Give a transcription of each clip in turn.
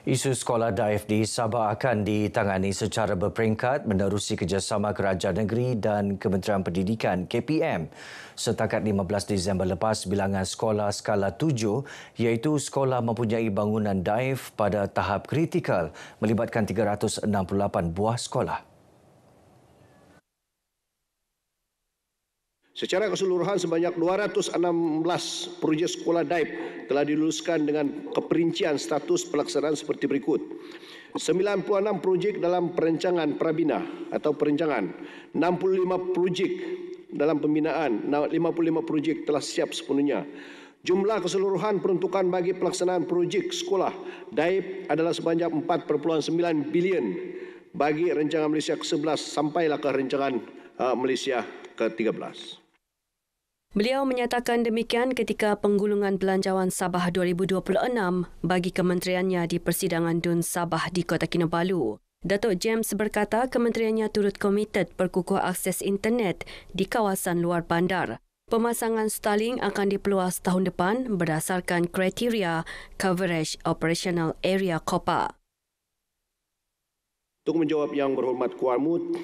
Isu sekolah daif di Sabah akan ditangani secara berperingkat menerusi kerjasama Kerajaan Negeri dan Kementerian Pendidikan KPM. Setakat 15 Disember lepas, bilangan sekolah skala 7 iaitu sekolah mempunyai bangunan daif pada tahap kritikal melibatkan 368 buah sekolah. Secara keseluruhan sebanyak 216 projek sekolah daif telah diluluskan dengan keperincian status pelaksanaan seperti berikut. 96 projek dalam perancangan prabina atau perancangan, 65 projek dalam pembinaan, 55 projek telah siap sepenuhnya. Jumlah keseluruhan peruntukan bagi pelaksanaan projek sekolah daif adalah sebanyak 4.9 bilion bagi rancangan Malaysia ke-11 sampailah ke rancangan Malaysia ke-13. Beliau menyatakan demikian ketika penggulungan Belanjawan Sabah 2026 bagi kementeriannya di Persidangan Dun Sabah di Kota Kinabalu. Datuk James berkata kementeriannya turut komited perkukuh akses internet di kawasan luar bandar. Pemasangan Starlink akan dipeluas tahun depan berdasarkan kriteria Coverage Operational Area COPA. Untuk menjawab yang berhormat Kuamut,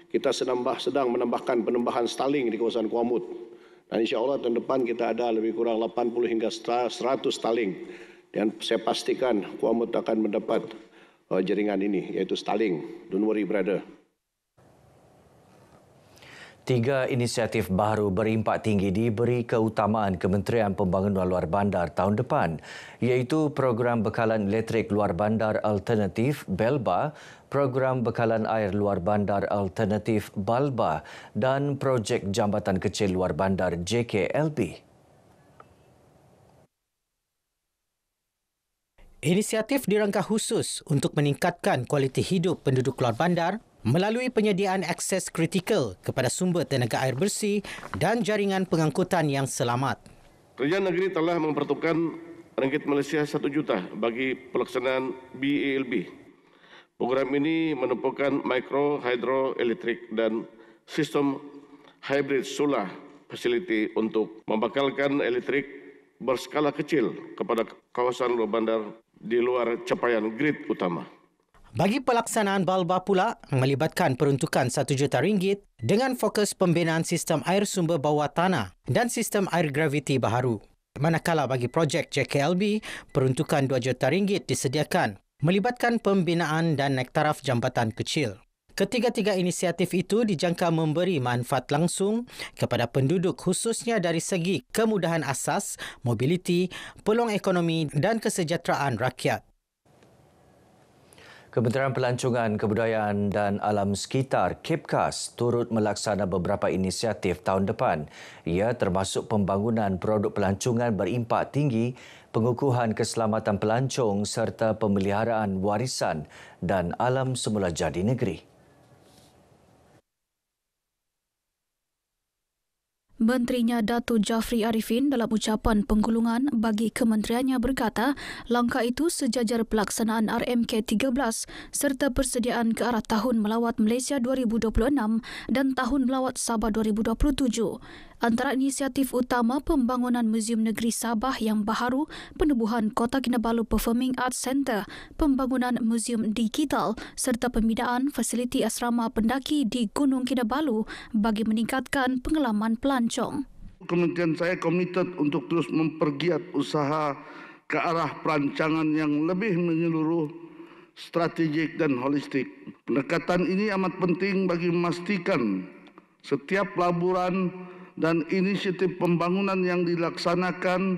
kita sedang menambahkan penambahan Starlink di kawasan Kuamut. Dan insya-Allah tahun depan kita ada lebih kurang 80 hingga 100 Starlink. Dan saya pastikan Kuamut akan mendapat jaringan ini, iaitu Starlink. Don't worry, brother. 3 inisiatif baru berimpak tinggi diberi keutamaan Kementerian Pembangunan Luar Bandar tahun depan, iaitu Program Bekalan Elektrik Luar Bandar Alternatif BELBA, Program Bekalan Air Luar Bandar Alternatif BALBA dan Projek Jambatan Kecil Luar Bandar JKLB. Inisiatif dirangka khusus untuk meningkatkan kualiti hidup penduduk luar bandar melalui penyediaan akses kritikal kepada sumber tenaga air bersih dan jaringan pengangkutan yang selamat. Kerajaan negeri telah memperuntukkan ringgit Malaysia 1 juta bagi pelaksanaan BALB. Program ini menumpukan mikro hidroelektrik dan sistem hybrid solar facility untuk membakalkan elektrik berskala kecil kepada kawasan luar bandar di luar capaian grid utama. Bagi pelaksanaan BALBA pula melibatkan peruntukan RM1 juta dengan fokus pembinaan sistem air sumber bawah tanah dan sistem air graviti baharu. Manakala bagi projek JKLB, peruntukan RM2 juta disediakan melibatkan pembinaan dan naik taraf jambatan kecil. Ketiga-tiga inisiatif itu dijangka memberi manfaat langsung kepada penduduk khususnya dari segi kemudahan asas, mobiliti, peluang ekonomi dan kesejahteraan rakyat. Kementerian Pelancongan, Kebudayaan dan Alam Sekitar KEPKAS turut melaksana beberapa inisiatif tahun depan. Ia termasuk pembangunan produk pelancongan berimpak tinggi, pengukuhan keselamatan pelancong serta pemeliharaan warisan dan alam semula jadi negeri. Menterinya Datuk Jafri Arifin dalam ucapan penggulungan bagi kementeriannya berkata langkah itu sejajar pelaksanaan RMK 13 serta persediaan ke arah Tahun Melawat Malaysia 2026 dan Tahun Melawat Sabah 2027. Antara inisiatif utama pembangunan Muzium Negeri Sabah yang baharu, penubuhan Kota Kinabalu Performing Arts Centre, pembangunan Muzium Digital serta pembinaan fasiliti asrama pendaki di Gunung Kinabalu bagi meningkatkan pengalaman pelancong. Kementerian saya komited untuk terus mempergiat usaha ke arah perancangan yang lebih menyeluruh, strategik dan holistik. Pendekatan ini amat penting bagi memastikan setiap pelaburan dan inisiatif pembangunan yang dilaksanakan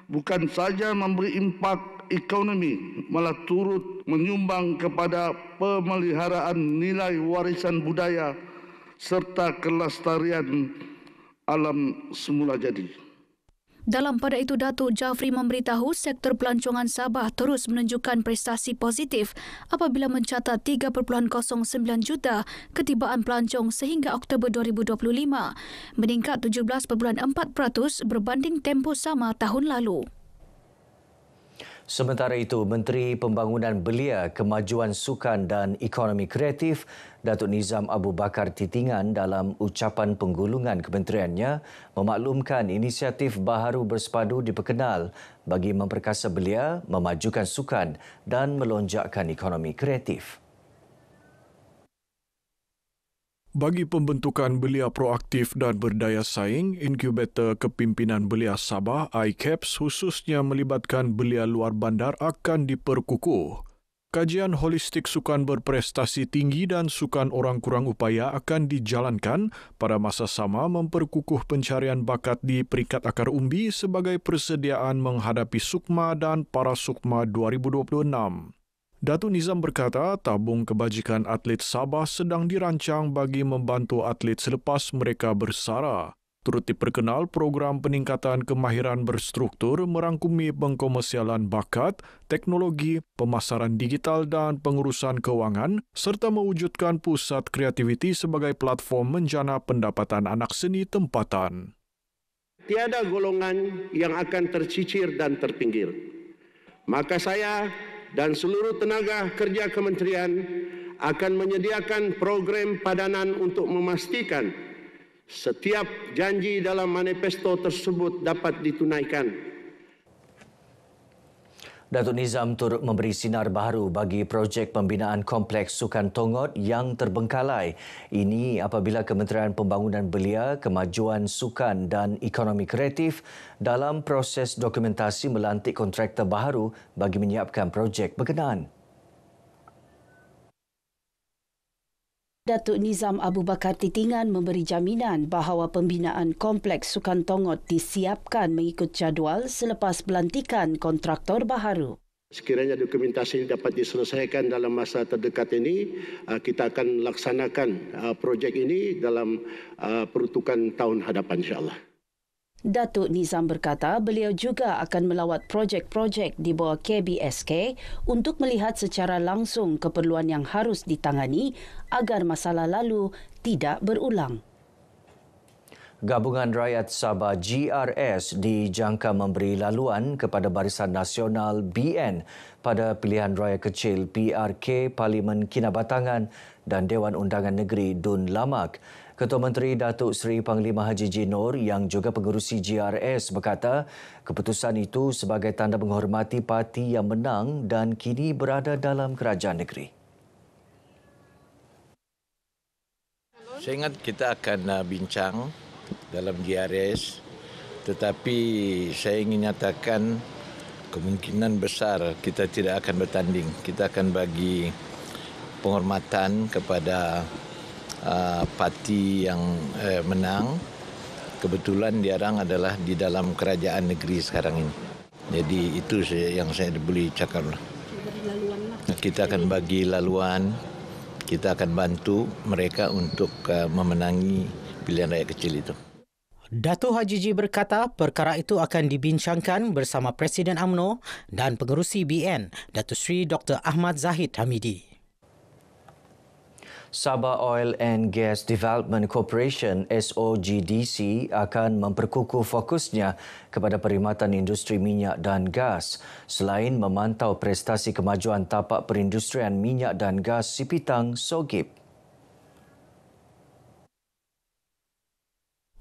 bukan saja memberi impak ekonomi, malah turut menyumbang kepada pemeliharaan nilai warisan budaya serta kelestarian alam semula jadi. Dalam pada itu, Datuk Jafri memberitahu sektor pelancongan Sabah terus menunjukkan prestasi positif apabila mencatat 3.09 juta ketibaan pelancong sehingga Oktober 2025, meningkat 17.4% berbanding tempoh sama tahun lalu. Sementara itu, Menteri Pembangunan Belia, Kemajuan Sukan dan Ekonomi Kreatif, Datuk Nizam Abu Bakar Titingan dalam ucapan penggulungan kementeriannya memaklumkan inisiatif baharu bersepadu diperkenal bagi memperkasa belia, memajukan sukan dan melonjakkan ekonomi kreatif. Bagi pembentukan belia proaktif dan berdaya saing, inkubator kepimpinan belia Sabah ICAPS khususnya melibatkan belia luar bandar akan diperkukuh. Kajian holistik sukan berprestasi tinggi dan sukan orang kurang upaya akan dijalankan pada masa sama memperkukuh pencarian bakat di peringkat akar umbi sebagai persediaan menghadapi Sukma dan Parasukma 2026. Datuk Nizam berkata tabung kebajikan atlet Sabah sedang dirancang bagi membantu atlet selepas mereka bersara. Turut diperkenal program peningkatan kemahiran berstruktur merangkumi pengkomersialan bakat, teknologi, pemasaran digital dan pengurusan kewangan serta mewujudkan pusat kreativiti sebagai platform menjana pendapatan anak seni tempatan. Tiada golongan yang akan tercicir dan terpinggir. Maka saya dan seluruh tenaga kerja kementerian akan menyediakan program padanan untuk memastikan setiap janji dalam manifesto tersebut dapat ditunaikan. Datuk Nizam turut memberi sinar baharu bagi projek pembinaan kompleks sukan Tongot yang terbengkalai. Ini apabila Kementerian Pembangunan Belia, Kemajuan Sukan dan Ekonomi Kreatif dalam proses dokumentasi melantik kontraktor baharu bagi menyiapkan projek berkenaan. Datuk Nizam Abu Bakar Titingan memberi jaminan bahawa pembinaan kompleks sukan Tongot disiapkan mengikut jadual selepas pelantikan kontraktor baharu. Sekiranya dokumentasi ini dapat diselesaikan dalam masa terdekat ini, kita akan laksanakan projek ini dalam peruntukan tahun hadapan insya-Allah. Datuk Nizam berkata beliau juga akan melawat projek-projek di bawah KBSK untuk melihat secara langsung keperluan yang harus ditangani agar masalah lalu tidak berulang. Gabungan Rakyat Sabah GRS dijangka memberi laluan kepada Barisan Nasional BN pada pilihan raya kecil PRK Parlimen Kinabatangan dan Dewan Undangan Negeri Dun Lamak. Ketua Menteri Datuk Seri Panglima Haji Jinor yang juga pengerusi GRS berkata keputusan itu sebagai tanda menghormati parti yang menang dan kini berada dalam kerajaan negeri. Saya ingat kita akan bincang dalam GRS, tetapi saya ingin nyatakan kemungkinan besar kita tidak akan bertanding. Kita akan bagi penghormatan kepada parti yang menang. Kebetulan diorang adalah di dalam kerajaan negeri sekarang ini. Jadi itu yang saya boleh cakap. Kita akan bagi laluan, kita akan bantu mereka untuk memenangi pilihan rakyat kecil itu. Datuk Haji Ji berkata perkara itu akan dibincangkan bersama Presiden UMNO dan pengerusi BN, Datuk Seri Dr. Ahmad Zahid Hamidi. Sabah Oil and Gas Development Corporation SOGDC akan memperkukuh fokusnya kepada perkhidmatan industri minyak dan gas selain memantau prestasi kemajuan tapak perindustrian minyak dan gas Sipitang SOGIP.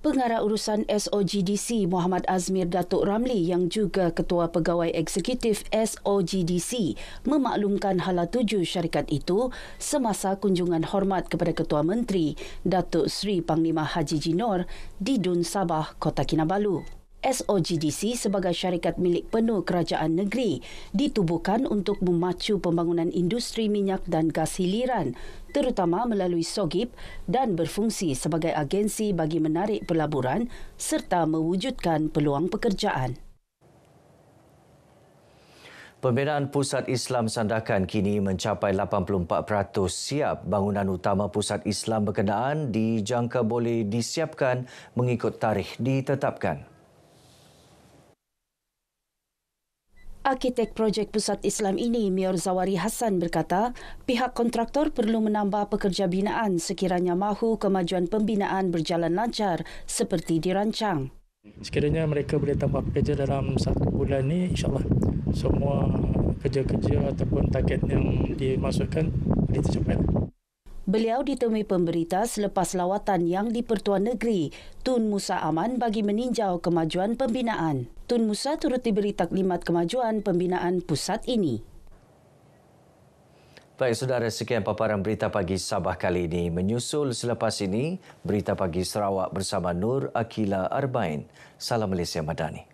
Pengarah urusan SOGDC Muhammad Azmir Datuk Ramli yang juga Ketua Pegawai Eksekutif SOGDC memaklumkan hala tuju syarikat itu semasa kunjungan hormat kepada Ketua Menteri Datuk Seri Panglima Haji Jinor di Dun Sabah, Kota Kinabalu. SOGDC sebagai syarikat milik penuh kerajaan negeri ditubuhkan untuk memacu pembangunan industri minyak dan gas hiliran terutama melalui SOGIP dan berfungsi sebagai agensi bagi menarik pelaburan serta mewujudkan peluang pekerjaan. Pembinaan Pusat Islam Sandakan kini mencapai 84% siap. Bangunan utama Pusat Islam berkenaan dijangka boleh disiapkan mengikut tarikh ditetapkan. Arkitek projek Pusat Islam ini, Mior Zawari Hassan berkata, pihak kontraktor perlu menambah pekerja binaan sekiranya mahu kemajuan pembinaan berjalan lancar seperti dirancang. Sekiranya mereka boleh tambah pekerja dalam 1 bulan ini, insyaAllah semua kerja-kerja ataupun target yang dimaksudkan tercapai. Beliau ditemui pemberita selepas lawatan yang di Pertuan Negeri Tun Musa Aman bagi meninjau kemajuan pembinaan. Tun Musa turut diberi taklimat kemajuan pembinaan pusat ini. Baik, saudara, sekian paparan berita pagi Sabah kali ini. Menyusul selepas ini, berita pagi Sarawak bersama Nur Akila Arbain. Salam Malaysia Madani.